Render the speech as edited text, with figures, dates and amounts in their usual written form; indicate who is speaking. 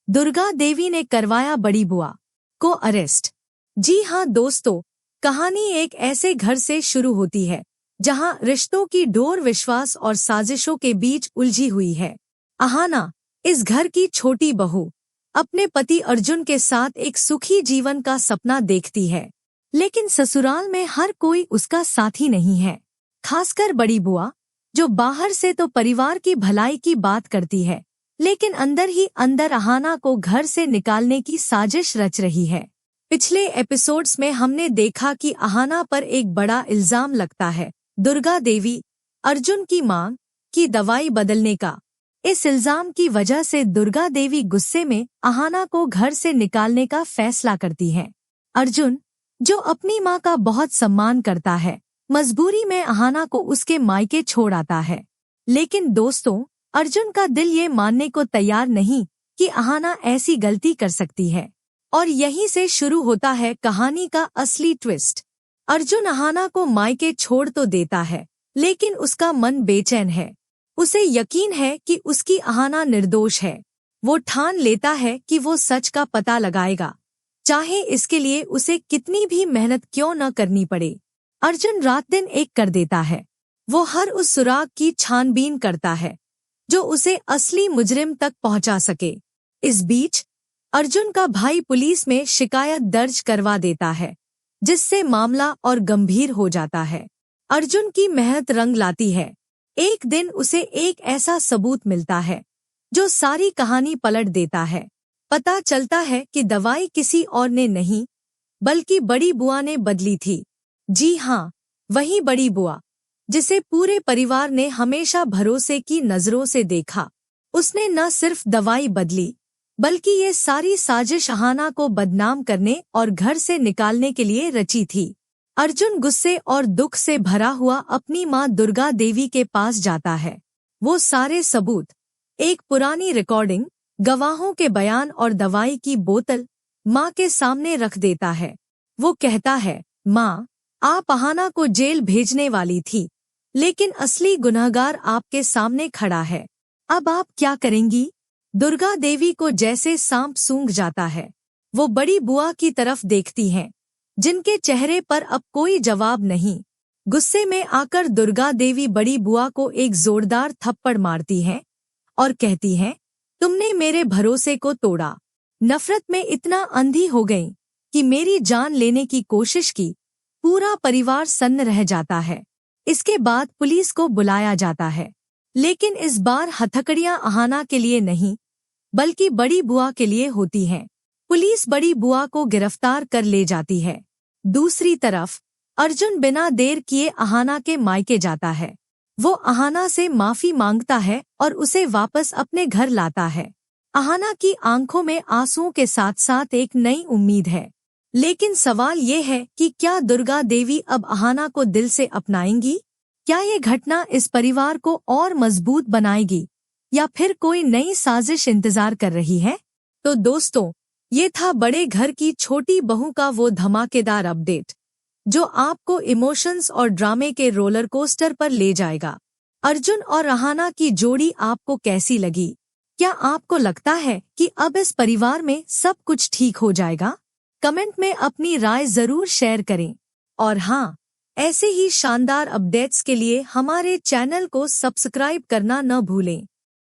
Speaker 1: दुर्गा देवी ने करवाया बड़ी बुआ को अरेस्ट। जी हाँ दोस्तों, कहानी एक ऐसे घर से शुरू होती है जहाँ रिश्तों की डोर विश्वास और साजिशों के बीच उलझी हुई है। अहाना, इस घर की छोटी बहू, अपने पति अर्जुन के साथ एक सुखी जीवन का सपना देखती है, लेकिन ससुराल में हर कोई उसका साथी नहीं है। खासकर बड़ी बुआ, जो बाहर से तो परिवार की भलाई की बात करती है, लेकिन अंदर ही अंदर अहाना को घर से निकालने की साजिश रच रही है। पिछले एपिसोड्स में हमने देखा कि अहाना पर एक बड़ा इल्जाम लगता है, दुर्गा देवी, अर्जुन की मांग की दवाई बदलने का। इस इल्जाम की वजह से दुर्गा देवी गुस्से में अहाना को घर से निकालने का फैसला करती है। अर्जुन, जो अपनी मां का बहुत सम्मान करता है, मजबूरी में अहाना को उसके मायके छोड़ आता है। लेकिन दोस्तों, अर्जुन का दिल ये मानने को तैयार नहीं कि अहाना ऐसी गलती कर सकती है। और यहीं से शुरू होता है कहानी का असली ट्विस्ट। अर्जुन अहाना को मायके छोड़ तो देता है, लेकिन उसका मन बेचैन है। उसे यकीन है कि उसकी अहाना निर्दोष है। वो ठान लेता है कि वो सच का पता लगाएगा, चाहे इसके लिए उसे कितनी भी मेहनत क्यों न करनी पड़े। अर्जुन रात दिन एक कर देता है। वो हर उस सुराग की छानबीन करता है जो उसे असली मुजरिम तक पहुंचा सके। इस बीच अर्जुन का भाई पुलिस में शिकायत दर्ज करवा देता है, जिससे मामला और गंभीर हो जाता है। अर्जुन की मेहनत रंग लाती है। एक दिन उसे एक ऐसा सबूत मिलता है जो सारी कहानी पलट देता है। पता चलता है कि दवाई किसी और ने नहीं, बल्कि बड़ी बुआ ने बदली थी। जी हाँ, वही बड़ी बुआ जिसे पूरे परिवार ने हमेशा भरोसे की नजरों से देखा। उसने न सिर्फ दवाई बदली, बल्कि ये सारी साजिश अहाना को बदनाम करने और घर से निकालने के लिए रची थी। अर्जुन गुस्से और दुख से भरा हुआ अपनी मां दुर्गा देवी के पास जाता है। वो सारे सबूत, एक पुरानी रिकॉर्डिंग, गवाहों के बयान और दवाई की बोतल मां के सामने रख देता है। वो कहता है, मां, आप अहाना को जेल भेजने वाली थी, लेकिन असली गुनहगार आपके सामने खड़ा है। अब आप क्या करेंगी? दुर्गा देवी को जैसे सांप सूंघ जाता है। वो बड़ी बुआ की तरफ देखती हैं, जिनके चेहरे पर अब कोई जवाब नहीं। गुस्से में आकर दुर्गा देवी बड़ी बुआ को एक जोरदार थप्पड़ मारती है और कहती है, तुमने मेरे भरोसे को तोड़ा। नफरत में इतना अंधी हो गई कि मेरी जान लेने की कोशिश की। पूरा परिवार सन्न रह जाता है। इसके बाद पुलिस को बुलाया जाता है, लेकिन इस बार हथकड़ियां अहाना के लिए नहीं, बल्कि बड़ी बुआ के लिए होती हैं। पुलिस बड़ी बुआ को गिरफ्तार कर ले जाती है। दूसरी तरफ अर्जुन बिना देर किए अहाना के मायके जाता है। वो अहाना से माफी मांगता है और उसे वापस अपने घर लाता है। अहाना की आंखों में आंसुओं के साथ साथ एक नई उम्मीद है। लेकिन सवाल ये है कि क्या दुर्गा देवी अब अहाना को दिल से अपनाएंगी? क्या ये घटना इस परिवार को और मजबूत बनाएगी, या फिर कोई नई साजिश इंतजार कर रही है? तो दोस्तों, ये था बड़े घर की छोटी बहू का वो धमाकेदार अपडेट, जो आपको इमोशंस और ड्रामे के रोलर कोस्टर पर ले जाएगा। अर्जुन और अहाना की जोड़ी आपको कैसी लगी? क्या आपको लगता है कि अब इस परिवार में सब कुछ ठीक हो जाएगा? कमेंट में अपनी राय जरूर शेयर करें। और हाँ, ऐसे ही शानदार अपडेट्स के लिए हमारे चैनल को सब्सक्राइब करना न भूलें।